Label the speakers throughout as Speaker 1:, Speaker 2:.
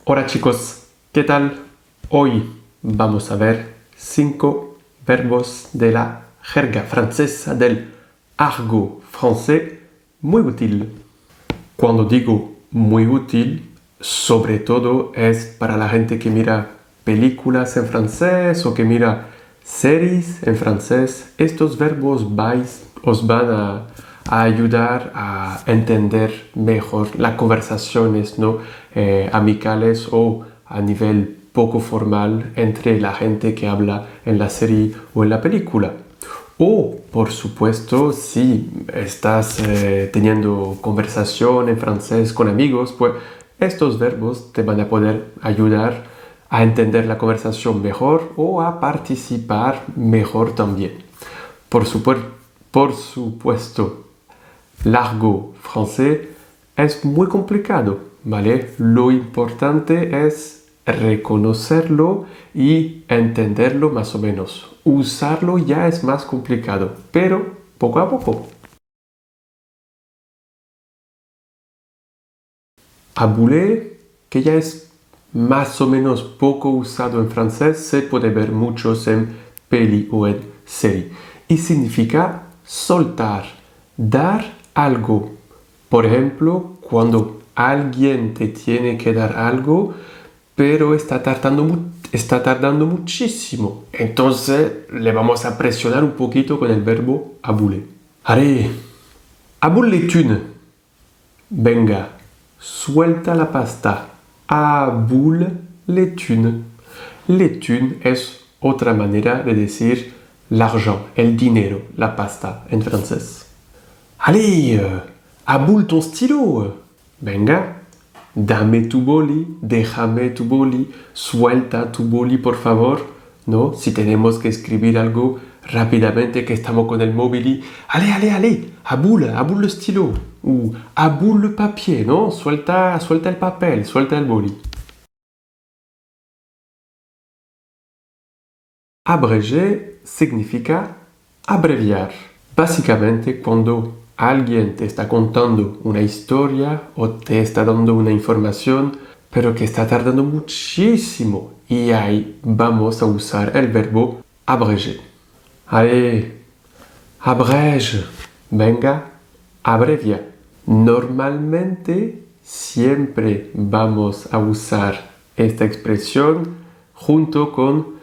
Speaker 1: Hola chicos, ¿qué tal? Hoy vamos a ver 5 verbos de la jerga francesa, del argot français muy útil. Cuando digo muy útil, sobre todo es para la gente que mira películas en francés o que mira series en francés. Estos verbos os van a ayudar a entender mejor las conversaciones, ¿no? Amicales o a nivel poco formal entre la gente que habla en la serie o en la película. O, por supuesto, si estás teniendo conversación en francés con amigos, pues estos verbos te van a poder ayudar a entender la conversación mejor o a participar mejor también. Por, por supuesto, l'argot français es muy complicado, ¿vale? Lo importante es reconocerlo y entenderlo más o menos. Usarlo ya es más complicado, pero poco a poco. Abouler, que ya es más o menos poco usado en francés, se puede ver muchos en peli o en serie. Y significa soltar, dar algo. Por ejemplo, cuando alguien te tiene que dar algo, pero está tardando muchísimo. Entonces le vamos a presionar un poquito con el verbo abouler. Allez, aboule les thunes. Venga, suelta la pasta. Aboule les thunes. Les thunes es otra manera de decir l'argent, el dinero, la pasta en francés. Allez, aboule ton stylo. Venga, dame tu boli, déjame tu boli, suelta tu boli, por favor. ¿No? Si tenemos que escribir algo rápidamente que estamos con el móvil y allez, aboule le stylo. O aboule le papier, ¿no? Suelta el papel, suelta el boli. Abrégé significa abreviar. Básicamente, cuando alguien te está contando una historia o te está dando una información, pero que está tardando muchísimo, y ahí vamos a usar el verbo abrégé. Allez, abrège. Venga, abrevia. Normalmente siempre vamos a usar esta expresión junto con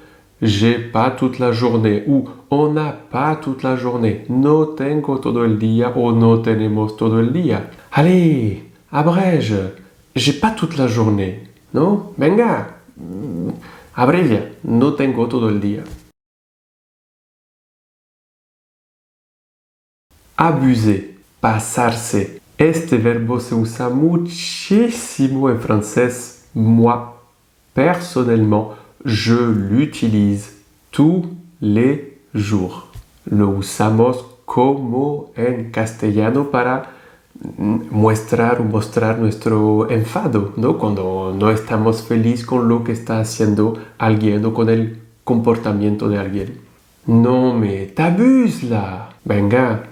Speaker 1: j'ai pas toute la journée ou on n'a pas toute la journée. No tengo todo el día o no tenemos todo el día. Allez, abrège. J'ai pas toute la journée. ¿No? Venga, abrevia. No tengo todo el día. Abuser, pasarse. Este verbo se usa muchísimo en francés. Moi, personnellement, je l'utilise tous les jours. Lo usamos como en castellano para mostrar nuestro enfado, ¿no? Cuando no estamos felices con lo que está haciendo alguien o con el comportamiento de alguien. No me t'abuses là. Venga,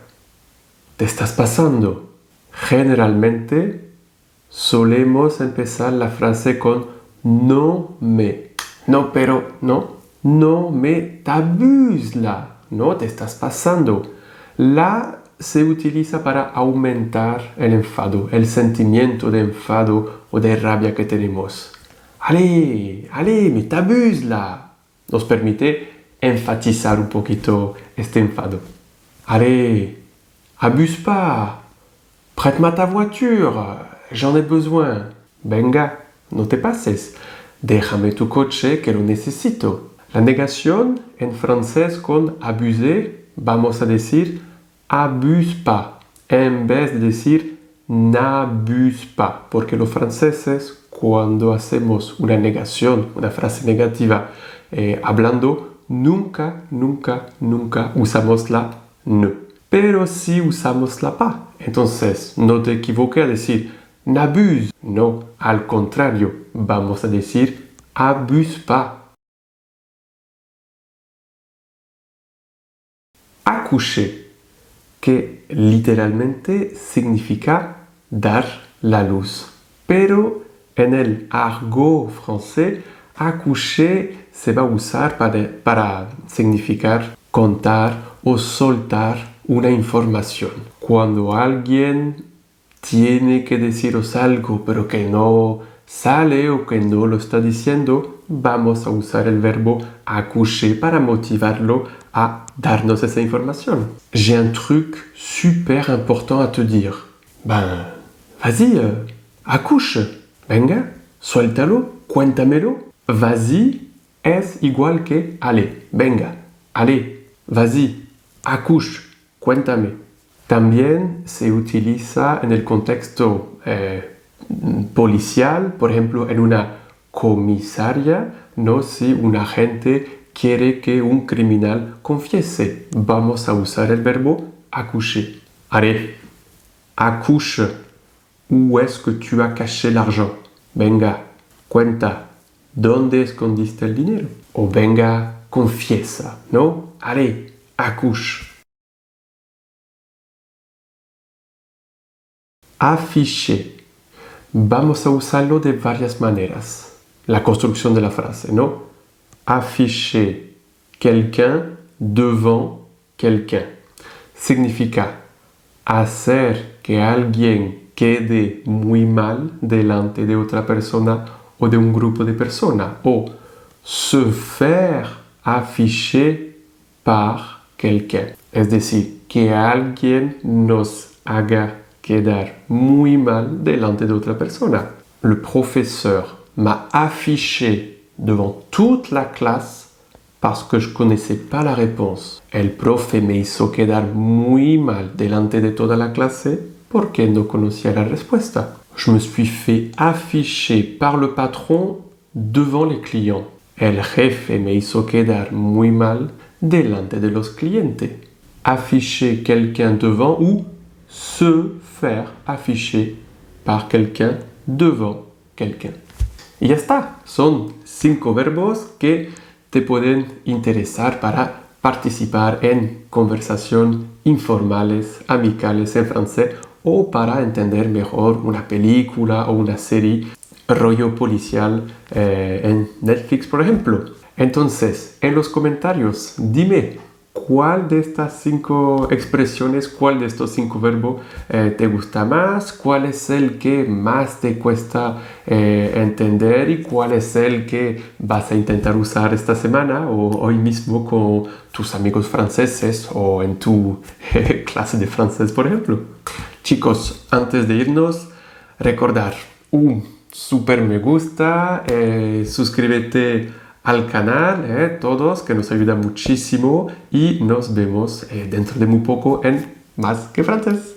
Speaker 1: te estás pasando. Generalmente solemos empezar la frase con no me. No, pero no. No me t'abuses là. No te estás pasando. La se utiliza para aumentar el enfado, el sentimiento de enfado o de rabia que tenemos. Allez, me t'abuses là. Nos permite enfatizar un poquito este enfado. Allez, abuse pas. Prête-moi ta voiture. J'en ai besoin. Venga, no te pases. Déjame tu coche que lo necesito. La negación en francés con abuser vamos a decir abuse pas en vez de decir n'abuse pas, porque los franceses cuando hacemos una negación, una frase negativa hablando, nunca usamos la ne. Pero si usamos la pas. Entonces, no te equivoques a decir n'abuse. No, al contrario, vamos a decir abuse pas. Accoucher, que literalmente significa dar la luz. Pero en el argot francés, accoucher se va a usar para significar contar o soltar una información. Cuando alguien tiene que deciros algo pero que no sale o que no lo está diciendo, vamos a usar el verbo accoucher para motivarlo a darnos esa información. J'ai un truc super important à te dire. Ben, vas-y, accouche. Venga, suéltalo, cuéntamelo. Vas-y es igual que allez, venga, allez, vas-y, accouche, cuéntame. También se utiliza en el contexto policial, por ejemplo, en una comisaria, ¿no? Si un agente quiere que un criminal confiese, vamos a usar el verbo accoucher. Allez, accouche. Où est-ce que tu as caché l'argent? Venga, cuenta. ¿Dónde escondiste el dinero? O venga, confiesa, ¿no? Allez, accouche. Afficher. Vamos a usarlo de varias maneras. La construcción de la frase, ¿no? Afficher quelqu'un devant quelqu'un. Significa hacer que alguien quede muy mal delante de otra persona o de un grupo de personas. O se faire afficher par quelqu'un. Es decir, que alguien nos haga quedar muy mal delante de otra persona. Le professeur m'a affiché devant toute la classe parce que je connaissais pas la réponse. El profe me hizo quedar muy mal delante de toda la clase porque no conocía la respuesta. Je me suis fait afficher par le patron devant les clients. El jefe me hizo quedar muy mal delante de los clientes. Afficher quelqu'un devant ou se faire afficher par quelqu'un devant quelqu'un. Y ya está. Son 5 verbos que te pueden interesar para participar en conversación informales, amicales en francés o para entender mejor una película o una serie rollo policial en Netflix, por ejemplo. Entonces, en los comentarios, dime cuál de estas 5 expresiones, cuál de estos 5 verbos te gusta más, cuál es el que más te cuesta entender y cuál es el que vas a intentar usar esta semana o hoy mismo con tus amigos franceses o en tu clase de francés, por ejemplo. Chicos, antes de irnos, recordar un super me gusta, suscríbete al canal, todos, que nos ayuda muchísimo y nos vemos dentro de muy poco en Más que Francés.